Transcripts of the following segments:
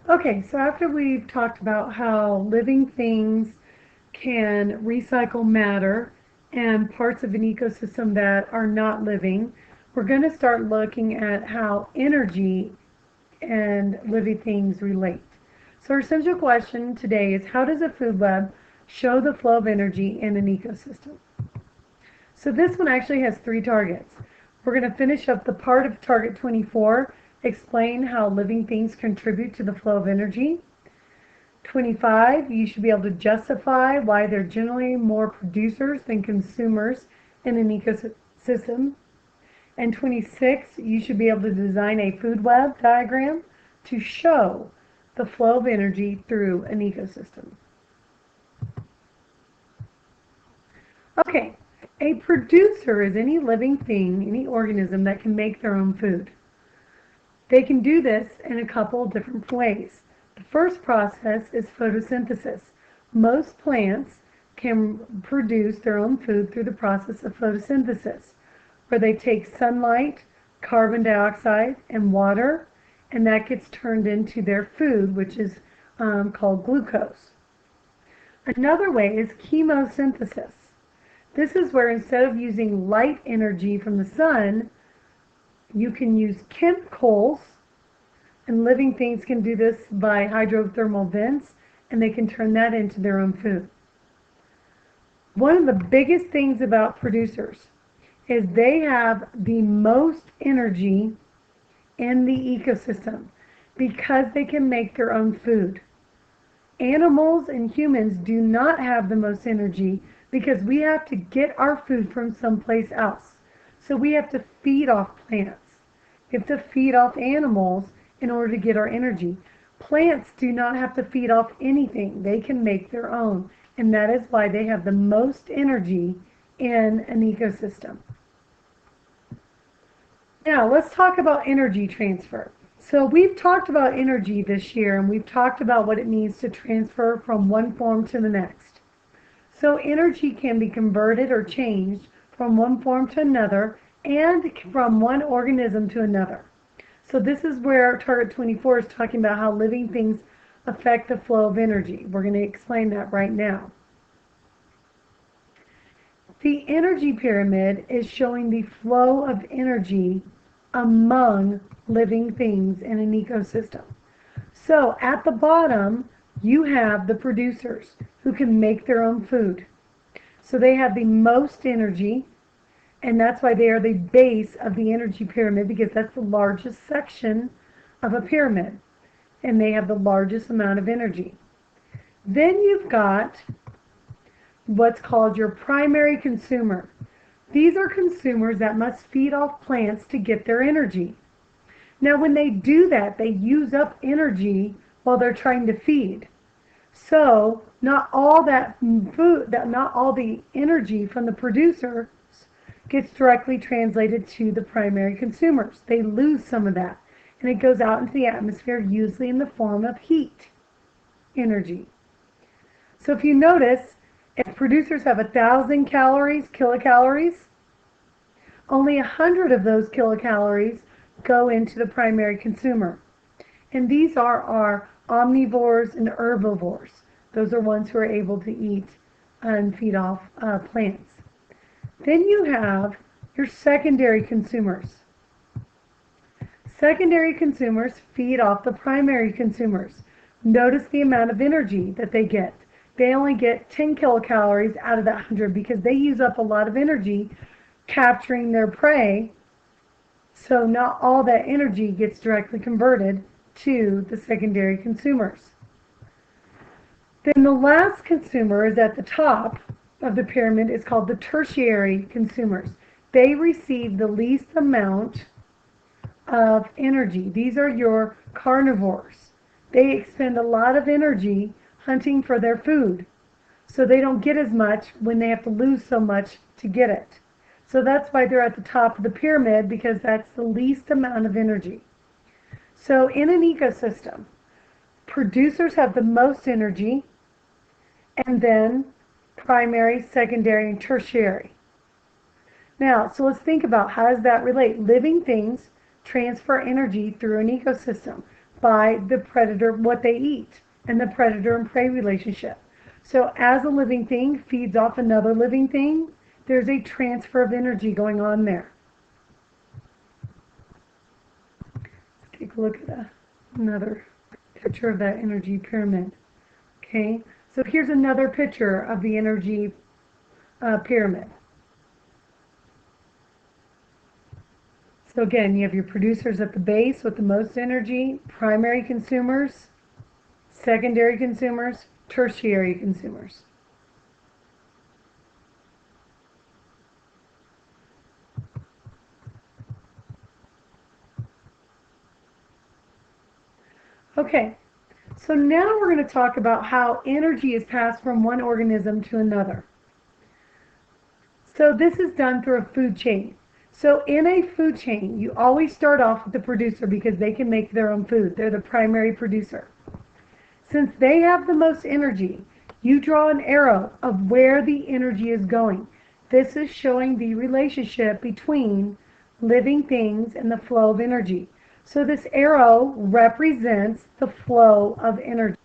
Okay, so after we've talked about how living things can recycle matter and parts of an ecosystem that are not living, we're going to start looking at how energy and living things relate. So our central question today is, how does a food web show the flow of energy in an ecosystem? So this one actually has three targets. We're going to finish up the part of target 24, explain how living things contribute to the flow of energy. 25, you should be able to justify why there are generally more producers than consumers in an ecosystem. And 26, you should be able to design a food web diagram to show the flow of energy through an ecosystem. Okay, a producer is any living thing, any organism that can make their own food. They can do this in a couple of different ways. The first process is photosynthesis. Most plants can produce their own food through the process of photosynthesis, where they take sunlight, carbon dioxide, and water, and that gets turned into their food, which is called glucose. Another way is chemosynthesis. This is where instead of using light energy from the sun, you can use chemicals, and living things can do this by hydrothermal vents, and they can turn that into their own food. One of the biggest things about producers is they have the most energy in the ecosystem because they can make their own food. Animals and humans do not have the most energy because we have to get our food from someplace else. So we have to feed off plants. We have to feed off animals in order to get our energy. Plants do not have to feed off anything. They can make their own. And that is why they have the most energy in an ecosystem. Now, let's talk about energy transfer. So we've talked about energy this year, and we've talked about what it means to transfer from one form to the next. So energy can be converted or changed from one form to another and from one organism to another. So this is where Target 24 is talking about how living things affect the flow of energy. We're going to explain that right now. The energy pyramid is showing the flow of energy among living things in an ecosystem. So at the bottom, you have the producers who can make their own food. So they have the most energy, and that's why they are the base of the energy pyramid, because that's the largest section of a pyramid, and they have the largest amount of energy. Then you've got what's called your primary consumer. These are consumers that must feed off plants to get their energy. Now, when they do that, they use up energy while they're trying to feed. So, not all the energy from the producers gets directly translated to the primary consumers. They lose some of that, and it goes out into the atmosphere, usually in the form of heat energy. So, if you notice, if producers have 1,000 kilocalories, only 100 of those kilocalories go into the primary consumer. And these are our omnivores and herbivores. Those are ones who are able to eat and feed off plants. Then you have your secondary consumers. Secondary consumers feed off the primary consumers. Notice the amount of energy that they get. They only get 10 kilocalories out of that 100 because they use up a lot of energy capturing their prey. So not all that energy gets directly converted to the secondary consumers. Then the last consumer is at the top of the pyramid is called the tertiary consumers. They receive the least amount of energy. These are your carnivores. They expend a lot of energy hunting for their food. So they don't get as much when they have to lose so much to get it. So that's why they're at the top of the pyramid, because that's the least amount of energy. So in an ecosystem, producers have the most energy, and then primary, secondary, and tertiary. Now, so let's think about how does that relate? Living things transfer energy through an ecosystem. by the predator, what they eat, and the predator and prey relationship. So as a living thing feeds off another living thing, there's a transfer of energy going on there. Let's take a look at another picture of that energy pyramid. Okay, so here's another picture of the energy pyramid. So again, you have your producers at the base with the most energy, primary consumers, secondary consumers, tertiary consumers. Okay, so now we're going to talk about how energy is passed from one organism to another. So this is done through a food chain. So in a food chain, you always start off with the producer because they can make their own food. They're the primary producer. Since they have the most energy, you draw an arrow of where the energy is going. This is showing the relationship between living things and the flow of energy. So this arrow represents the flow of energy.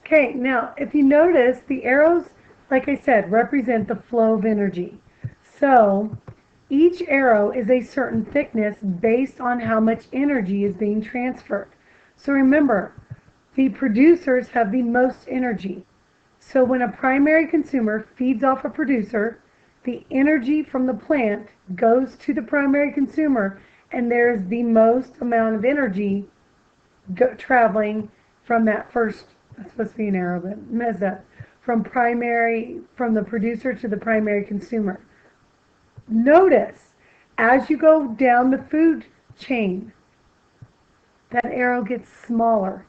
Okay, now if you notice, the arrows, like I said, represent the flow of energy. So each arrow is a certain thickness based on how much energy is being transferred. So remember, the producers have the most energy. So when a primary consumer feeds off a producer, the energy from the plant goes to the primary consumer, and there's the most amount of energy traveling from that first, that's supposed to be an arrow, but mess up, from the producer to the primary consumer. Notice, as you go down the food chain, that arrow gets smaller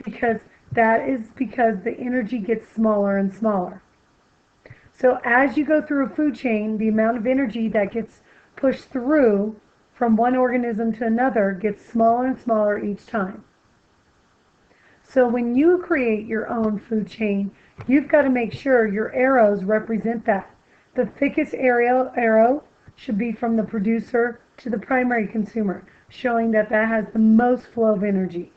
because the energy gets smaller and smaller. So as you go through a food chain, the amount of energy that gets pushed through from one organism to another gets smaller and smaller each time. So when you create your own food chain, you've got to make sure your arrows represent that. The thickest arrow should be from the producer to the primary consumer, showing that has the most flow of energy.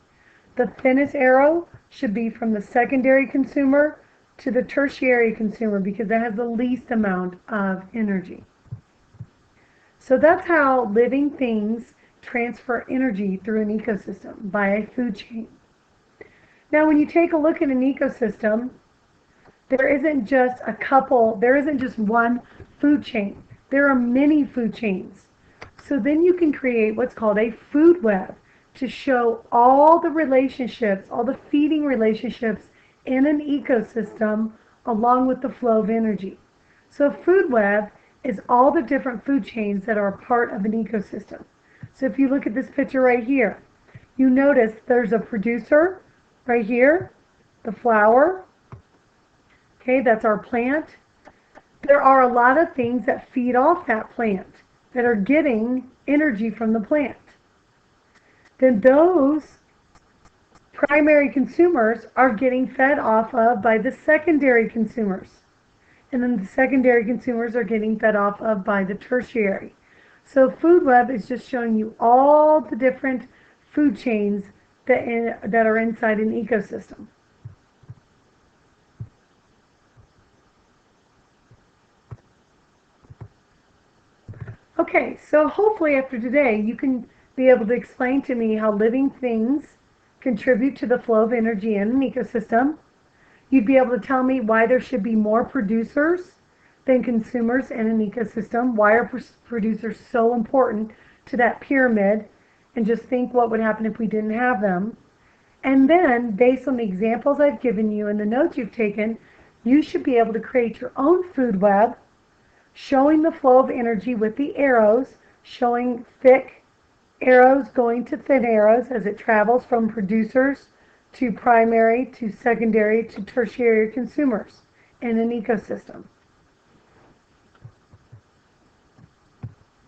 The thinnest arrow should be from the secondary consumer to the tertiary consumer because that has the least amount of energy. So that's how living things transfer energy through an ecosystem by a food chain. Now when you take a look at an ecosystem, there isn't just one food chain. There are many food chains. So then you can create what's called a food web to show all the relationships, all the feeding relationships in an ecosystem along with the flow of energy. So a food web is all the different food chains that are part of an ecosystem. So if you look at this picture right here, you notice there's a producer right here, the flower. Okay, that's our plant. There are a lot of things that feed off that plant that are getting energy from the plant. Then those primary consumers are getting fed off of by the secondary consumers. And then the secondary consumers are getting fed off of by the tertiary. So food web is just showing you all the different food chains that are inside an ecosystem. Okay, so hopefully after today you can be able to explain to me how living things contribute to the flow of energy in an ecosystem. You'd be able to tell me why there should be more producers than consumers in an ecosystem. Why are producers so important to that pyramid? And just think what would happen if we didn't have them. And then, based on the examples I've given you and the notes you've taken, you should be able to create your own food web, showing the flow of energy with the arrows, showing thick arrows going to thin arrows as it travels from producers to primary to secondary to tertiary consumers in an ecosystem.